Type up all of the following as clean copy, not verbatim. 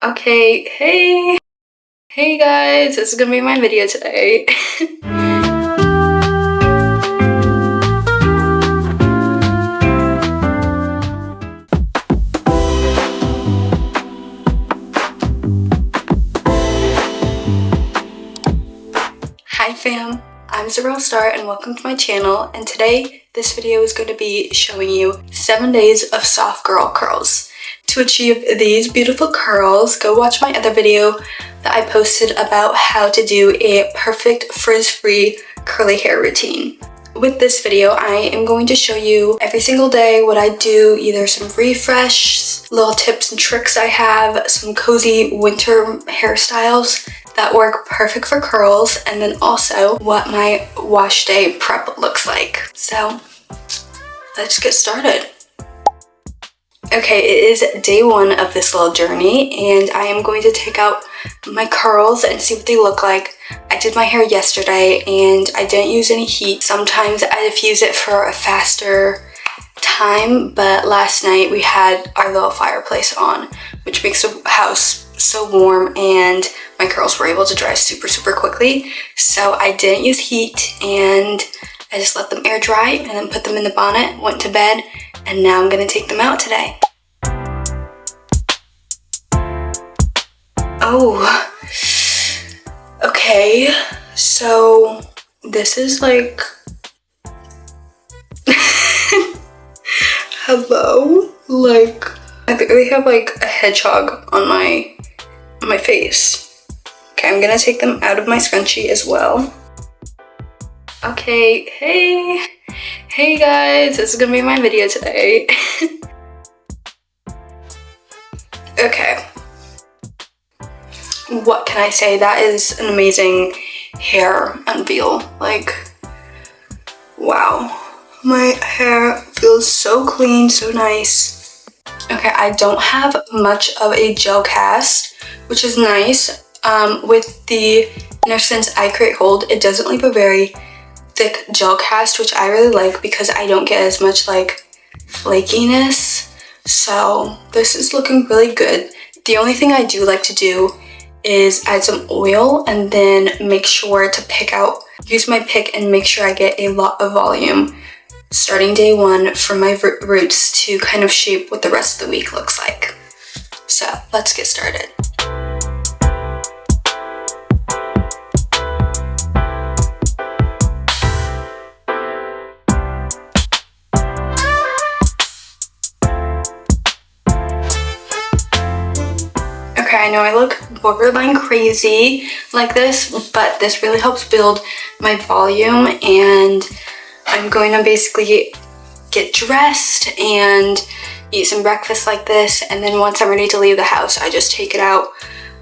Okay, hey guys, this is gonna be my video today. Hi fam, I'm Star and welcome to my channel, and today this video is going to be showing you 7 days of soft girl curls. To achieve these beautiful curls, go watch my other video that I posted about how to do a perfect frizz-free curly hair routine. With this video, I am going to show you every single day what I do, either some refresh, little tips and tricks I have, some cozy winter hairstyles that work perfect for curls, and then also what my wash day prep looks like. So let's get started. Okay, it is day 1 of this little journey, and I am going to take out my curls and see what they look like. I did my hair yesterday and I didn't use any heat. Sometimes I diffuse it for a faster time, but last night we had our little fireplace on, which makes the house so warm, and my curls were able to dry super quickly. So I didn't use heat and I just let them air dry and then put them in the bonnet, went to bed, and now I'm gonna take them out today. Oh, okay, so this is like, hello? Like, I really have like a hedgehog on my face. Okay, I'm gonna take them out of my scrunchie as well. Okay, hey guys, this is gonna be my video today. Okay, what can I say? That is an amazing hair unveil. Like, wow, my hair feels so clean, so nice. Okay, I don't have much of a gel cast, which is nice. With the Sense Eye Create Hold, it doesn't leave a very thick gel cast, which I really like because I don't get as much like flakiness. So this is looking really good. The only thing I do like to do is add some oil and then make sure to use my pick and make sure I get a lot of volume starting day 1 for my roots to kind of shape what the rest of the week looks like. So let's get started. Okay, I know I look borderline crazy like this, but this really helps build my volume, and I'm going to basically get dressed and eat some breakfast like this, and then once I'm ready to leave the house, I just take it out,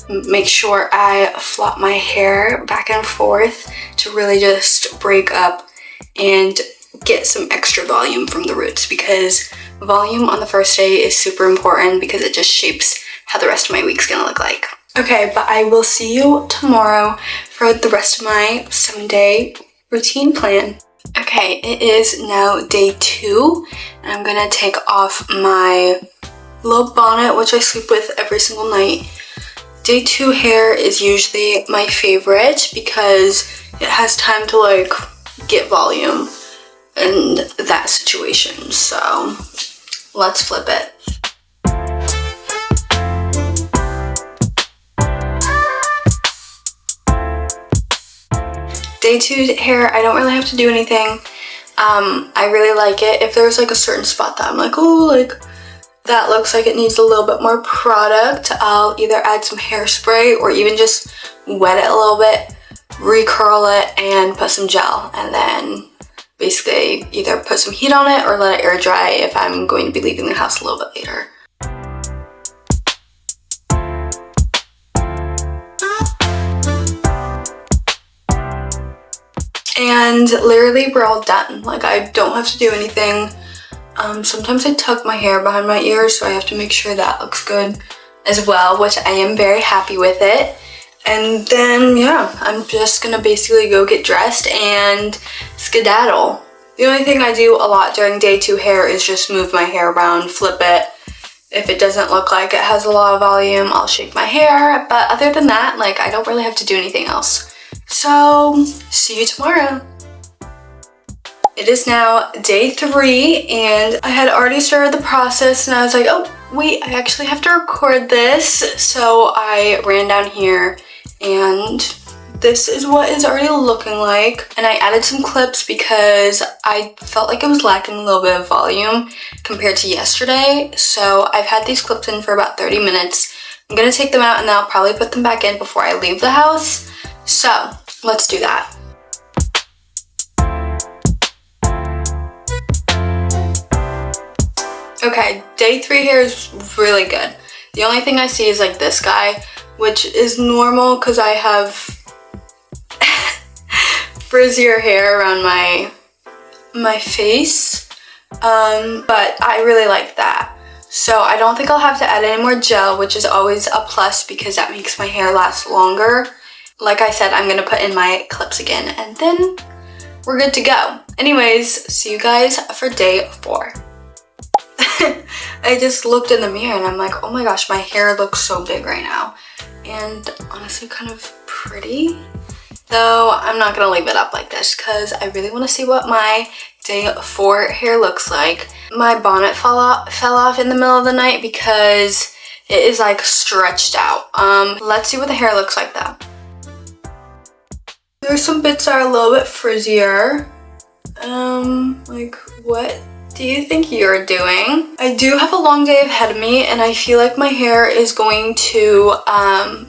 make sure I flop my hair back and forth to really just break up and get some extra volume from the roots, because volume on the first day is super important because it just shapes how the rest of my week's gonna look like. Okay, but I will see you tomorrow for the rest of my 7-day routine plan. Okay, it is now day 2, and I'm gonna take off my little bonnet, which I sleep with every single night. Day 2 hair is usually my favorite because it has time to like get volume in that situation. So let's flip it. Day 2 hair, I don't really have to do anything. I really like it. If there's like a certain spot that I'm like, oh, like that looks like it needs a little bit more product, I'll either add some hairspray or even just wet it a little bit, recurl it, and put some gel, and then basically either put some heat on it or let it air dry if I'm going to be leaving the house a little bit later. And literally we're all done. Like, I don't have to do anything. Sometimes I tuck my hair behind my ears, so I have to make sure that looks good as well, which I am very happy with it. And then yeah, I'm just gonna basically go get dressed and skedaddle. The only thing I do a lot during day 2 hair is just move my hair around, flip it, If it doesn't look like it has a lot of volume, I'll shake my hair. But other than that, like, I don't really have to do anything else. So, see you tomorrow. It is now day 3 and I had already started the process and I was like, oh wait, I actually have to record this. So I ran down here and this is what it's already looking like. And I added some clips because I felt like it was lacking a little bit of volume compared to yesterday. So I've had these clips in for about 30 minutes. I'm gonna take them out and then I'll probably put them back in before I leave the house. So let's do that. Okay, day 3 hair is really good. The only thing I see is like this guy, which is normal because I have frizzier hair around my face, but I really like that. So I don't think I'll have to add any more gel, which is always a plus because that makes my hair last longer. Like I said, I'm gonna put in my clips again and then we're good to go. Anyways, see you guys for day 4. I just looked in the mirror and I'm like, oh my gosh, my hair looks so big right now. And honestly, kind of pretty. Though I'm not gonna leave it up like this because I really want to see what my day 4 hair looks like. My bonnet fell off in the middle of the night because it is like stretched out. Let's see what the hair looks like though. There's some bits that are a little bit frizzier. Like what do you think you're doing? I do have a long day ahead of me and I feel like my hair is going to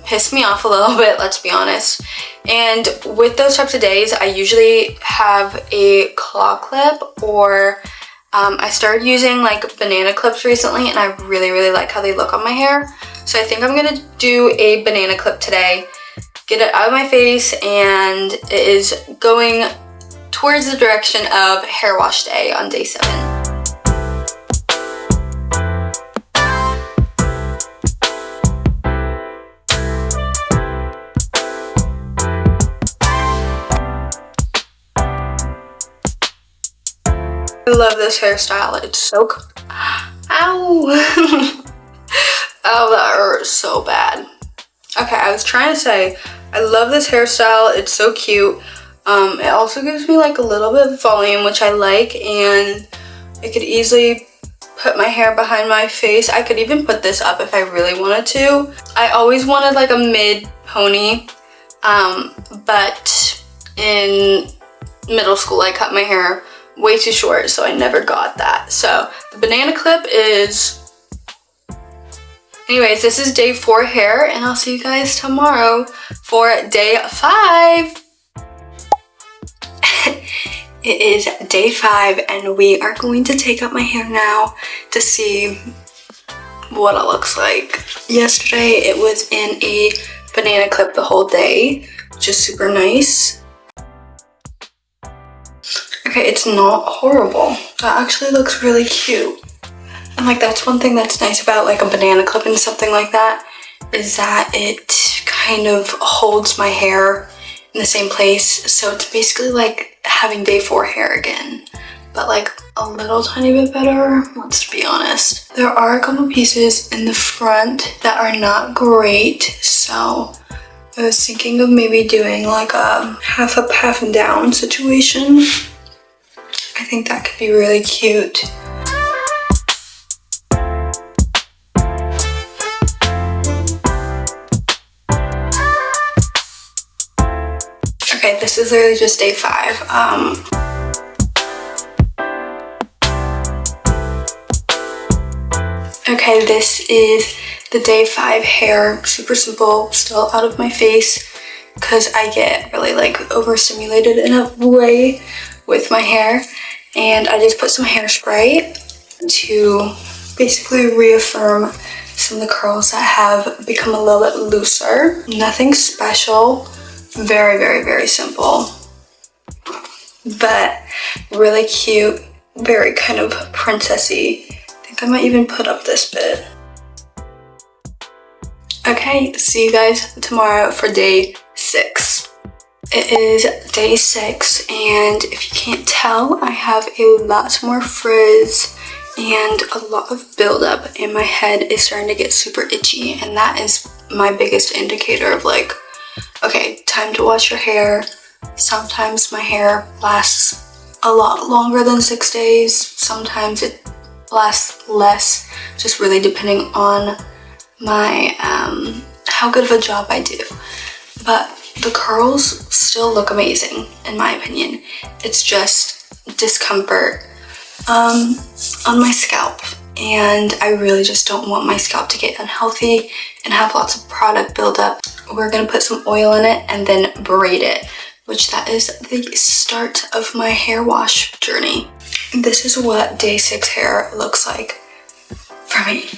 piss me off a little bit, let's be honest. And with those types of days, I usually have a claw clip or I started using like banana clips recently and I really like how they look on my hair. So I think I'm gonna do a banana clip today, get it out of my face, and it is going towards the direction of hair wash day on day 7. I love this hairstyle. It's so ow. Oh, that hurts so bad. Okay, I was trying to say I love this hairstyle. It's so cute. It also gives me like a little bit of volume, which I like, and I could easily put my hair behind my face. I could even put this up if I really wanted to. I always wanted like a mid pony, but in middle school I cut my hair way too short, so I never got that. So the banana clip is... Anyways, this is day 4 hair, and I'll see you guys tomorrow for day 5. It is day 5, and we are going to take out my hair now to see what it looks like. Yesterday, it was in a banana clip the whole day, which is super nice. Okay, it's not horrible. That actually looks really cute. And like that's one thing that's nice about like a banana clip and something like that, is that it kind of holds my hair in the same place. So it's basically like having day 4 hair again, but like a little tiny bit better, let's be honest. There are a couple pieces in the front that are not great, so I was thinking of maybe doing like a half up, half and down situation. I think that could be really cute. Okay, this is literally just day 5. Okay, this is the day 5 hair. Super simple, still out of my face because I get really like overstimulated in a way with my hair. And I just put some hairspray to basically reaffirm some of the curls that have become a little bit looser. Nothing special. Very simple, but really cute, very kind of princessy. I think I might even put up this bit. Okay, see you guys tomorrow for day 6. It is day 6, and if you can't tell, I have a lot more frizz and a lot of buildup, and my head is starting to get super itchy, and that is my biggest indicator of like, okay, time to wash your hair. Sometimes my hair lasts a lot longer than 6 days. Sometimes it lasts less, just really depending on my how good of a job I do. But the curls still look amazing in my opinion. It's just discomfort on my scalp, and I really just don't want my scalp to get unhealthy and have lots of product buildup. We're gonna put some oil in it and then braid it, which that is the start of my hair wash journey. This is what day 6 hair looks like for me.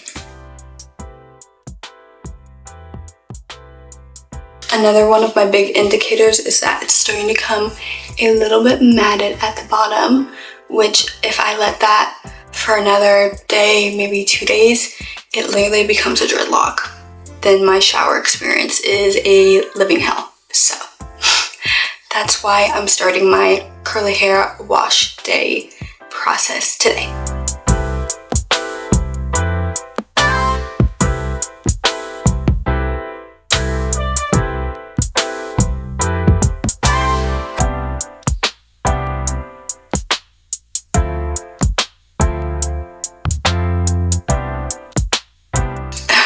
Another one of my big indicators is that it's starting to come a little bit matted at the bottom, which if I let that for another day, maybe 2 days, it literally becomes a dreadlock. Then my shower experience is a living hell. So that's why I'm starting my curly hair wash day process today.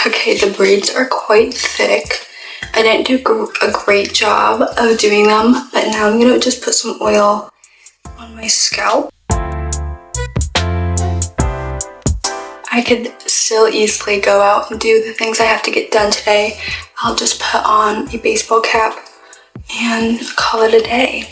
Okay, the braids are quite thick. I didn't do a great job of doing them, but now I'm gonna just put some oil on my scalp. I could still easily go out and do the things I have to get done today. I'll just put on a baseball cap and call it a day.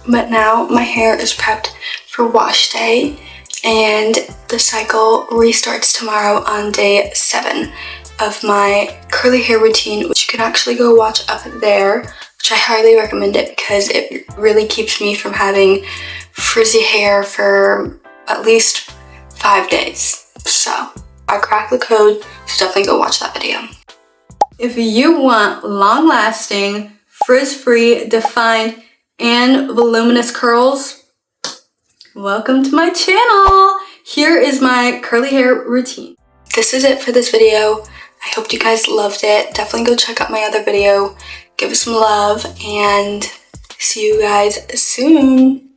But now my hair is prepped for wash day, and the cycle restarts tomorrow on day 7 of my curly hair routine, which you can actually go watch up there, which I highly recommend it because it really keeps me from having frizzy hair for at least 5 days. So I cracked the code, so definitely go watch that video. If you want long-lasting, frizz-free, defined, and voluminous curls, welcome to my channel. Here is my curly hair routine. This is it for this video. I hope you guys loved it. Definitely go check out my other video. Give it some love, and see you guys soon.